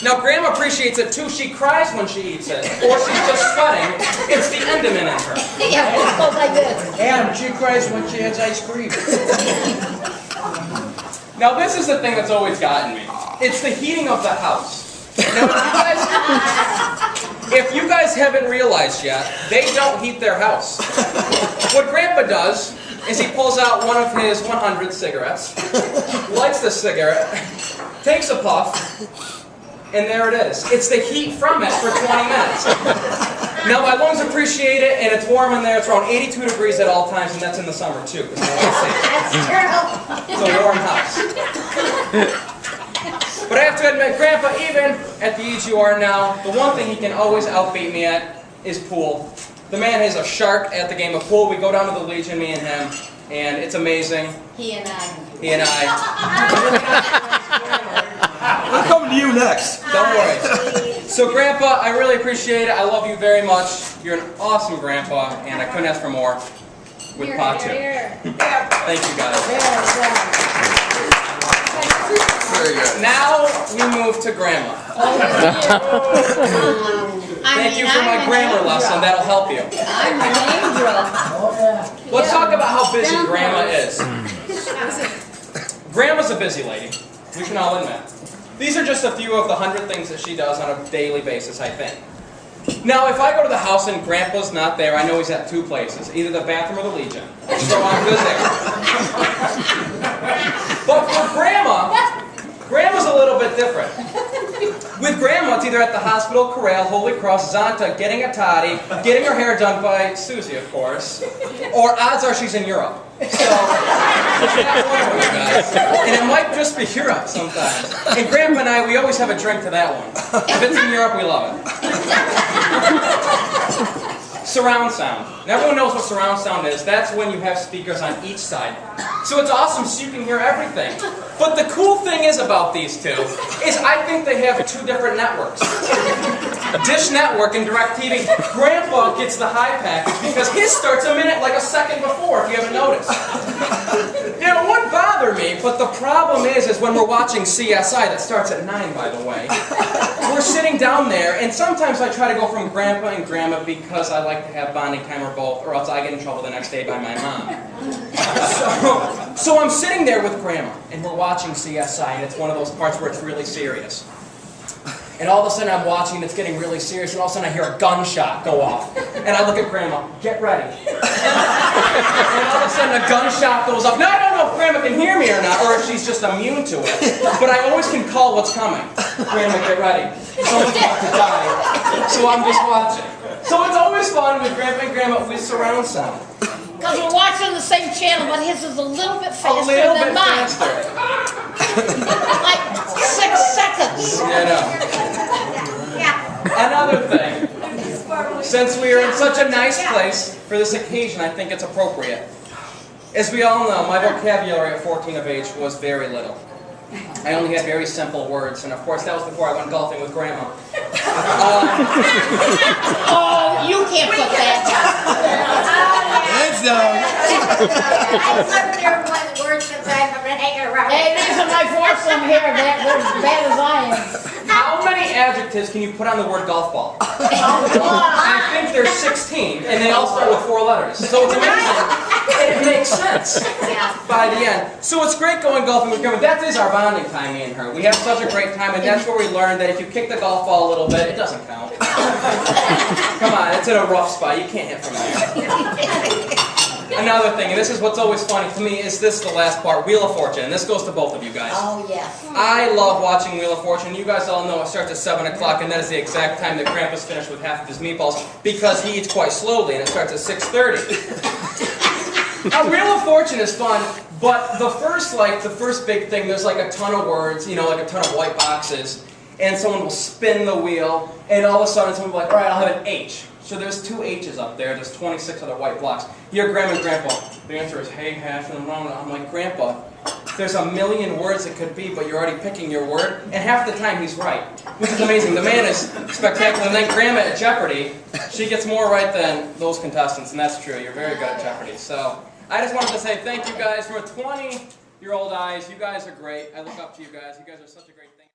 Now, Grandma appreciates it too. She cries when she eats it, or she's just sweating. It's the Enderman in her. Yeah, it goes like this. And she cries when she has ice cream. Now, this is the thing that's always gotten me. It's the heating of the house. Now, if you guys haven't realized yet, they don't heat their house. What Grandpa does is he pulls out one of his 100 cigarettes, lights the cigarette, takes a puff, and there it is. It's the heat from it for 20 minutes. Now, my lungs appreciate it, and it's warm in there. It's around 82 degrees at all times, and that's in the summer, too. That's true. It's a warm house. But I have to admit, Grandpa, even at the age you are now, the one thing he can always outbeat me at is pool. The man is a shark at the game of pool. We go down to the Legion, me and him, and it's amazing. He and I. He and I. I'm coming to you next. Don't worry. So, Grandpa, I really appreciate it. I love you very much. You're an awesome Grandpa, and I couldn't ask for more with Pa, too. Thank you, guys. Very good. Now we move to Grandma. Thank you for my grammar lesson. That'll help you. I'm an angel. Let's talk about how busy Grandma is. Grandma's a busy lady. We can all admit. These are just a few of the 100 things that she does on a daily basis, I think. Now, if I go to the house and Grandpa's not there, I know he's at two places, either the bathroom or the Legion. So I'm good there. But for Grandma's a little bit different. With Grandma, it's either at the hospital, Corral, Holy Cross, Zonta, getting a toddy, getting her hair done by Susie, of course, or odds are she's in Europe. So, that's one of you guys. And it might just be Europe sometimes. And Grandpa and I, we always have a drink to that one. If it's in Europe, we love it. Surround sound. And everyone knows what surround sound is. That's when you have speakers on each side. So it's awesome so you can hear everything. But the cool thing is about these two is I think they have two different networks. Dish Network and DirecTV. Grandpa gets the high package because his starts like a second before, if you haven't noticed. You know, it wouldn't bother me, but the problem is when we're watching CSI, that starts at 9, by the way, we're sitting down there, and sometimes I try to go from Grandpa and Grandma because I like to have bonding time or both, or else I get in trouble the next day by my mom. So I'm sitting there with Grandma, and we're watching CSI, and it's one of those parts where it's really serious. And all of a sudden I'm watching, it's getting really serious, and all of a sudden I hear a gunshot go off. And I look at Grandma, get ready. And all of a sudden a gunshot goes off. Now I don't know if Grandma can hear me or not, or if she's just immune to it. But I always can call what's coming. Grandma, get ready. Someone's about to die. So I'm just watching. So it's always fun with Grandpa and Grandma with surround sound. Because we're watching the same channel, but his is a little bit faster than mine. Like 6 seconds. Another thing, since we are in such a nice place for this occasion, I think it's appropriate. As we all know, my vocabulary at 14 of age was very little. I only had very simple words, and of course that was before I went golfing with Grandma. Oh, you can't put that down. Hands down. I've never learned one word since I've been hanging around. Hey, these are my foursome here. They're as bad as I am. How many adjectives can you put on the word golf ball? I think there's 16, and they all start with 4 letters. So it's amazing. It makes sense by the end. So it's great going golfing with Grandma. That is our bonding time, me and her. We have such a great time, and that's where we learned that if you kick the golf ball a little bit, it doesn't count. Come on, it's in a rough spot. You can't hit from there. Another thing, and this is what's always funny to me, is this the last part, Wheel of Fortune. And this goes to both of you guys. Oh, yes. I love watching Wheel of Fortune. You guys all know it starts at 7 o'clock, and that is the exact time that Grandpa's finished with half of his meatballs, because he eats quite slowly, and it starts at 6:30. Now, Wheel of Fortune is fun, but the first big thing, there's like a ton of words, you know, like a ton of white boxes, and someone will spin the wheel, and all of a sudden someone will be like, all right, I'll have an H. So there's 2 H's up there, there's 26 other white blocks. Your Grandma and Grandpa, the answer is hey, hash, and wrong. I'm like, Grandpa, there's a million words it could be, but you're already picking your word, and half the time he's right, which is amazing. The man is spectacular. And then Grandma at Jeopardy, she gets more right than those contestants, and that's true. You're very good at Jeopardy. So I just wanted to say thank you guys. From a 20-year-old eyes, you guys are great. I look up to you guys. You guys are such a great thing.